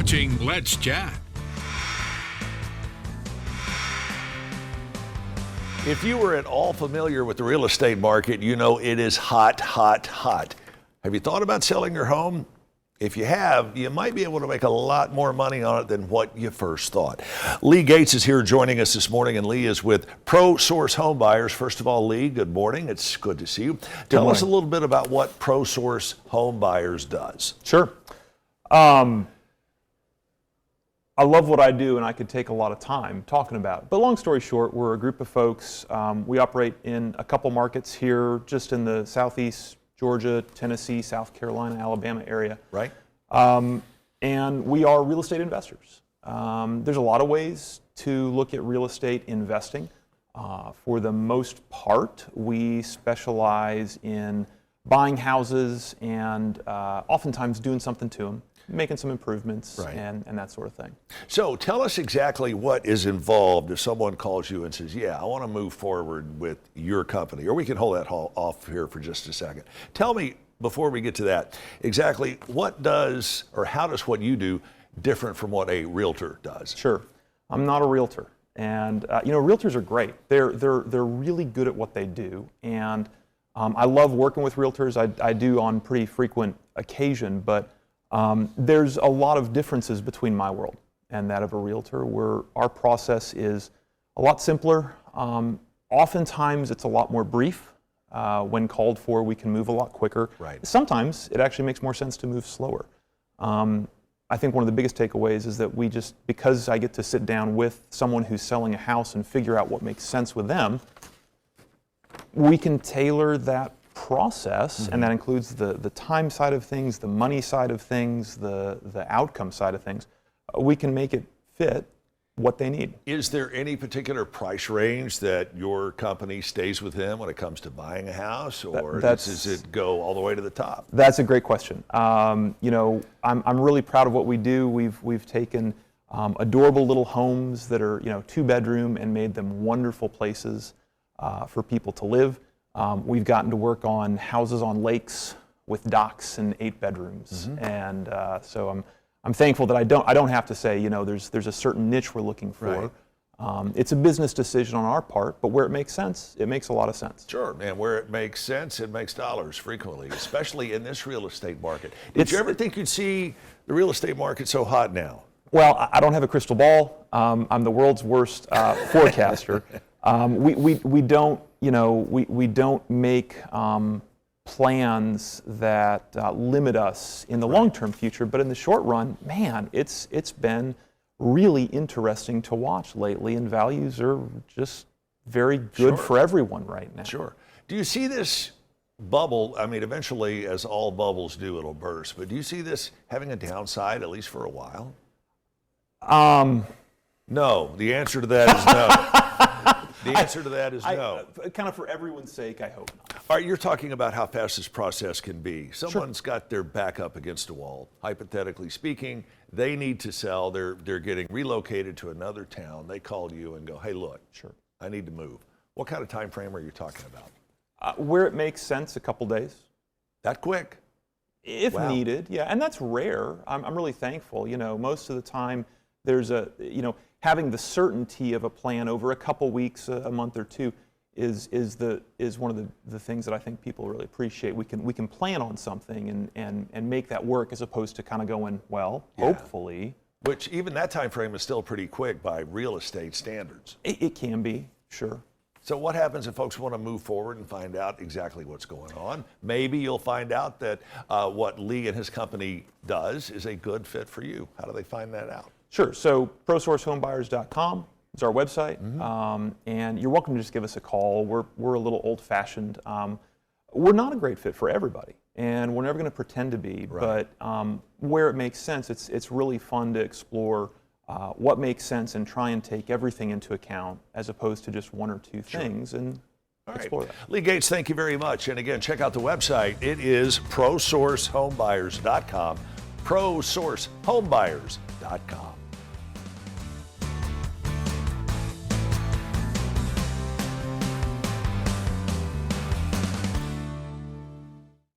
watching Let's Chat. If you were at all familiar with the real estate market, you know it is hot, hot, hot. Have you thought about selling your home? If you have, you might be able to make a lot more money on it than what you first thought. Lee Gates is here joining us this morning, and Lee is with ProSource Home Buyers. First of all, Lee, good morning. It's good to see you. Tell us a little bit about what ProSource Home Buyers does. Sure. I love what I do, and I could take a lot of time talking about it. But long story short, we're a group of folks. We operate in a couple markets here, just in the Southeast, Georgia, Tennessee, South Carolina, Alabama area. Right. And we are real estate investors. There's a lot of ways to look at real estate investing. For the most part, we specialize in buying houses and oftentimes doing something to them, making some improvements, right, and that sort of thing. So tell us exactly what is involved if someone calls you and says, yeah, I want to move forward with your company, or we can hold that off here for just a second. Tell me, before we get to that, exactly what does, or how does what you do different from what a realtor does? Sure. I'm not a realtor. And realtors are great. They're really good at what they do. And I love working with realtors. I do on pretty frequent occasion, but there's a lot of differences between my world and that of a realtor, where our process is a lot simpler. Oftentimes it's a lot more brief. When called for, we can move a lot quicker. Right. Sometimes it actually makes more sense to move slower. I think one of the biggest takeaways is that because I get to sit down with someone who's selling a house and figure out what makes sense with them, we can tailor that process, and that includes the time side of things, the money side of things, the outcome side of things. We can make it fit what they need. Is there any particular price range that your company stays within when it comes to buying a house, or does it go all the way to the top? That's a great question. I'm really proud of what we do. We've taken adorable little homes that are 2-bedroom and made them wonderful places for people to live. We've gotten to work on houses on lakes with docks and 8 bedrooms, and so I'm thankful that I don't have to say there's a certain niche we're looking for. Right. It's a business decision on our part, but where it makes sense, it makes a lot of sense. Sure, and where it makes sense, it makes dollars frequently, especially in this real estate market. Did you ever think you'd see the real estate market so hot now? Well, I don't have a crystal ball. I'm the world's worst forecaster. We don't make plans that limit us in the long-term future, but in the short run, man, it's been really interesting to watch lately, and values are just very good for everyone right now. Sure. Do you see this bubble? I mean, eventually, as all bubbles do, it'll burst, but do you see this having a downside, at least for a while? No. The answer to that is no. The answer to that is no. Kind of for everyone's sake, I hope not. All right, you're talking about how fast this process can be. Someone's got their back up against a wall. Hypothetically speaking, they need to sell. They're getting relocated to another town. They call you and go, hey, look, I need to move. What kind of time frame are you talking about? Where it makes sense, a couple days. That quick? If needed, yeah. And that's rare. I'm really thankful. Most of the time, there's having the certainty of a plan over a couple weeks, a month or two, is one of the things that I think people really appreciate. We can plan on something and make that work, as opposed to kind of going, hopefully. Which even that time frame is still pretty quick by real estate standards. It can be, sure. So what happens if folks want to move forward and find out exactly what's going on? Maybe you'll find out that what Lee and his company does is a good fit for you. How do they find that out? Sure. So ProSourceHomebuyers.com is our website, and you're welcome to just give us a call. We're a little old-fashioned. We're not a great fit for everybody, and we're never going to pretend to be. Right. But where it makes sense, it's really fun to explore what makes sense and try and take everything into account, as opposed to just one or two things, and explore that. Lee Gates, thank you very much. And again, check out the website. It is ProSourceHomebuyers.com. ProSourceHomebuyers.com.